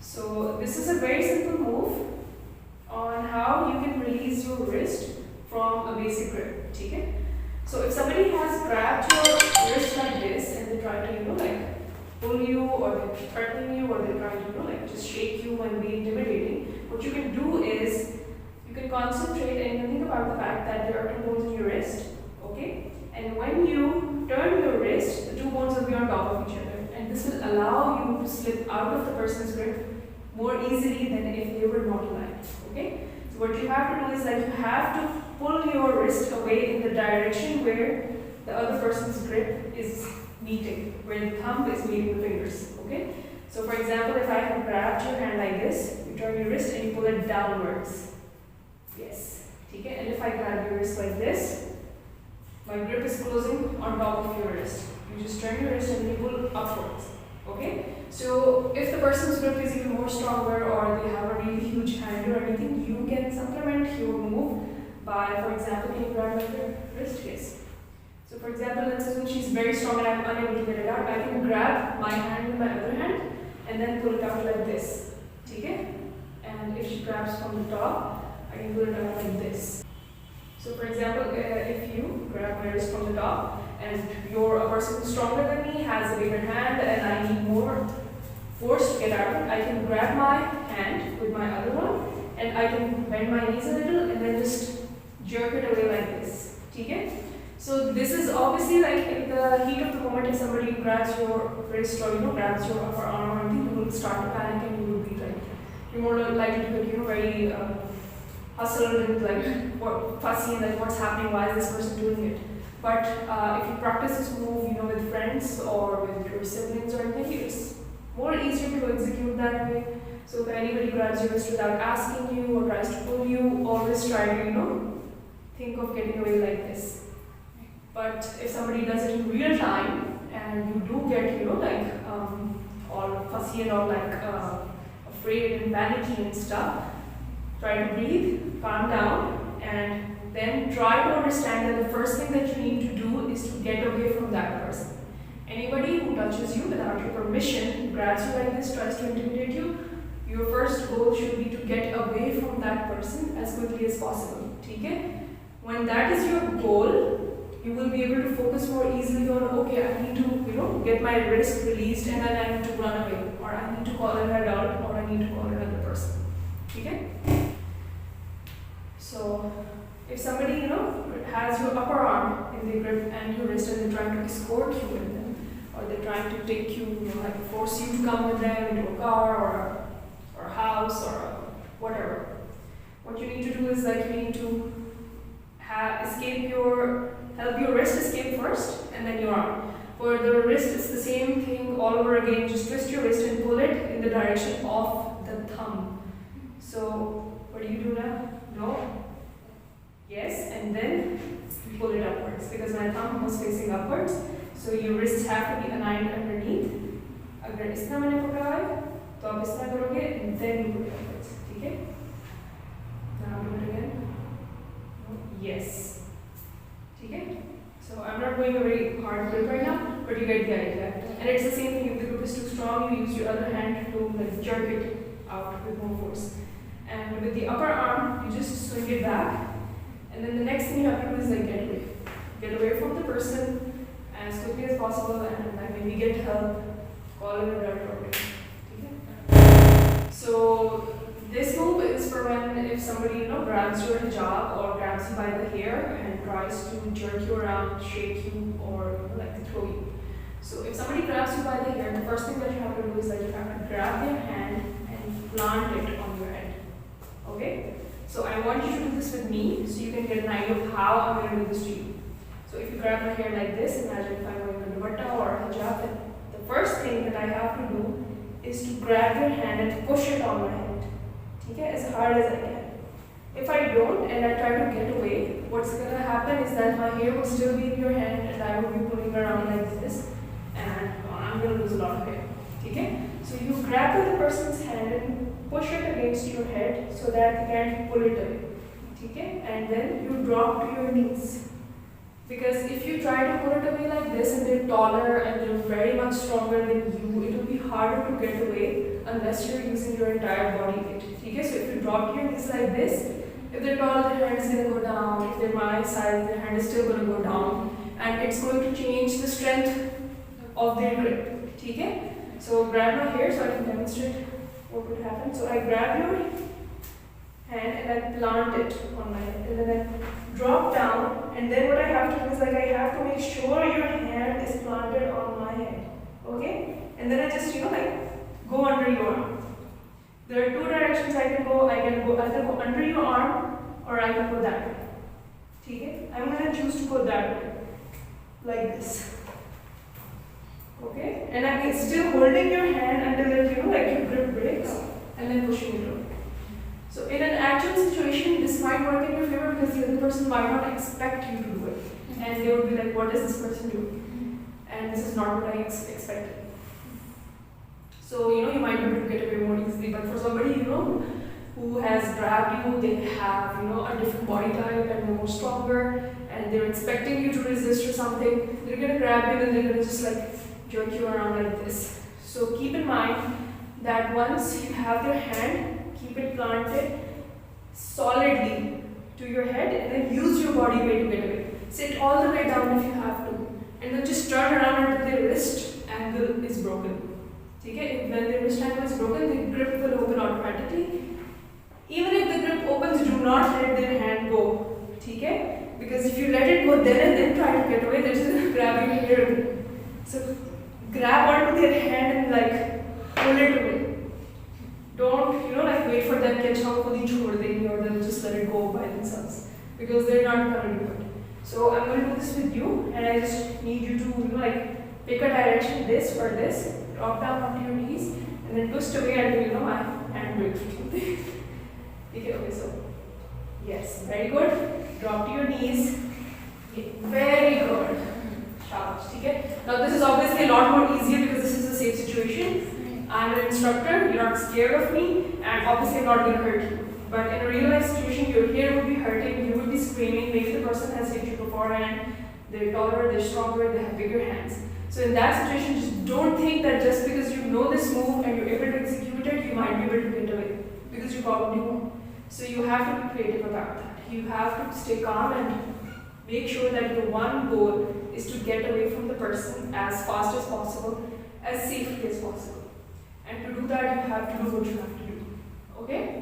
So this is a very simple move on how you can release your wrist from a basic grip. Okay? So if somebody has grabbed your wrist like this and they try to, like pull you, or they're threatening you, or they're trying to, like just shake you and be intimidating, what you can do is you can concentrate and you can think about the fact that there are two bones in your wrist, okay? And when you turn your wrist, the two bones will be on top of each other, and this will allow you to slip out of the person's grip more easily than if they were not aligned, okay? So what you have to do is that you have to pull your wrist away in the direction where the other person's grip is meeting, where the thumb is meeting the fingers, okay? So for example, if I have grabbed your hand like this, you turn your wrist and you pull it downwards. Yes, okay? And if I grab your wrist like this, my grip is closing on top of your wrist. You just turn your wrist and you pull upwards, okay? So if the person's grip is even more stronger, or they have a really huge hand or anything, you can supplement your move by, for example, can you grab my wrist? Yes. So for example, let's assume she's very strong and I'm unable to get it out. I can grab my hand with my other hand and then pull it out like this. Okay? And if she grabs from the top, I can pull it out like this. So for example, if you grab my wrist from the top and you're a person who's stronger than me, has a bigger hand, and I need more force to get out, I can grab my hand with my other one and I can bend my knees a little and then just jerk it away like this. Okay? So this is obviously like in the heat of the moment. If somebody grabs your wrist or grabs your upper arm or anything, you will start to panic and you will be like, you're more likely to get very hustled and like fussy and like what's happening, why is this person doing it? But if you practice this move, with friends or with your siblings or anything, it's more easier to execute that way. So if anybody grabs your wrist without asking you or tries to pull you, always try to think of getting away like this. But if somebody does it in real time and you do get, all fussy and all afraid and panicky and stuff, try to breathe, calm down, and then try to understand that the first thing that you need to do is to get away from that person. Anybody who touches you without your permission, grabs you like this, tries to intimidate you, your first goal should be to get away from that person as quickly as possible. Okay? When that is your goal, you will be able to focus more easily on, okay, I need to, get my wrist released and then I need to run away, or I need to call an adult, or I need to call another person. Okay? So, if somebody, has your upper arm in the grip and your wrist and they're trying to escort you with them, or they're trying to take you, force you to come with them into a car or a house or whatever, what you need to do is you need to help your wrist escape first and then your arm. For the wrist, it's the same thing all over again. Just twist your wrist and pull it in the direction of the thumb. So, what do you do now? No? Yes, and then you pull it upwards because my thumb was facing upwards. So your wrists have to be aligned underneath. अगर इस तरह मैंने पकड़ा है, तो आप इस तरह करोगे and then you pull it upwards. Okay? Now do it again. Yes. Okay? So I'm not doing a very hard grip right now, but you get the idea. And it's the same thing. If the grip is too strong, you use your other hand to jerk it out with more force. And with the upper arm, you just swing it back. And then the next thing you have to do is get away. Get away from the person as quickly as possible, and maybe get help, call in a doctor. Okay? So this move is for if somebody grabs your hijab or grabs you by the hair and tries to jerk you around, shake you, or throw you. So if somebody grabs you by the hair, the first thing that you have to do is you have to grab their hand and plant it on your head. Okay? So I want you to do this with me so you can get an idea of how I'm going to do this to you. So if you grab my hair like this, imagine if I'm wearing a dupatta or a hijab, then the first thing that I have to do is to grab your hand and push it on my head. Okay, as hard as I can. If I don't and I try to get away, what's going to happen is that my hair will still be in your hand and I will be pulling around like this, and I'm going to lose a lot of hair. Okay? So you grab the person's hand and push it against your head so that they can't pull it away. Okay? And then you drop to your knees. Because if you try to pull it away like this and they're taller and they're very much stronger than you, it will be harder to get away unless you're using your entire body weight. Okay, so if you drop your knees like this, if they're tall, their hand is going to go down. If they're my size, their hand is still going to go down, and it's going to change the strength of their grip. Okay, so grab my hair so I can demonstrate what would happen. So I grab your hand and then plant it on my head, and then I drop down, and then what I have to do is like I have to make sure your hand is planted on my head. Okay, and then I just like go under your arm. There are two directions I can go. I can go either go under your arm or I can go that way. Okay, I'm gonna choose to go that way, like this. Okay, and I'm still holding your hand until it like your grip breaks, and then pushing it over. So in an actual situation, this might work in your favor because the other person might not expect you to do it, and they will be like, "What is this person doing?" And this is not what I expected. So you might be able to get away more easily, but for somebody who has grabbed you, they have a different body type and they're more stronger, and they're expecting you to resist or something. They're gonna grab you and they're gonna just like jerk you around like this. So keep in mind that once you have your hand, keep it planted solidly to your head, and then use your body weight to get away. Sit all the way down if you have to, and then just turn around until the wrist angle is broken. Okay? When the wrist angle is broken, the grip will open automatically. Even if the grip opens, do not let their hand go. Okay? Because if you let it go then and then try to get away, they're just going to grab your hair again. So grab onto their hand and like pull it away. Don't like wait for them catch up with each other, or they'll just let it go by themselves, because they're not going to do it. So I'm going to do this with you, and I just need you to like pick a direction, this or this. Drop down onto your knees and then twist away until my hand breaks or something. Okay, so yes, very good. Drop to your knees. Okay, very good. Shabash. Okay. Now this is obviously a lot more easier because this is a safe situation. I'm an instructor. You're not scared of me, and obviously I'm not going to hurt you. But in a real life situation, your hair would be hurting. You would be screaming. Maybe the person has hit you beforehand. They're taller. They're stronger. They have bigger hands. So in that situation, just don't think that just because you know this move and you're able to execute it, you might be able to get away, because you probably won't. So you have to be creative about that. You have to stay calm and make sure that your one goal is to get away from the person as fast as possible, as safely as possible. And to do that, you have to do what you have to do. Okay?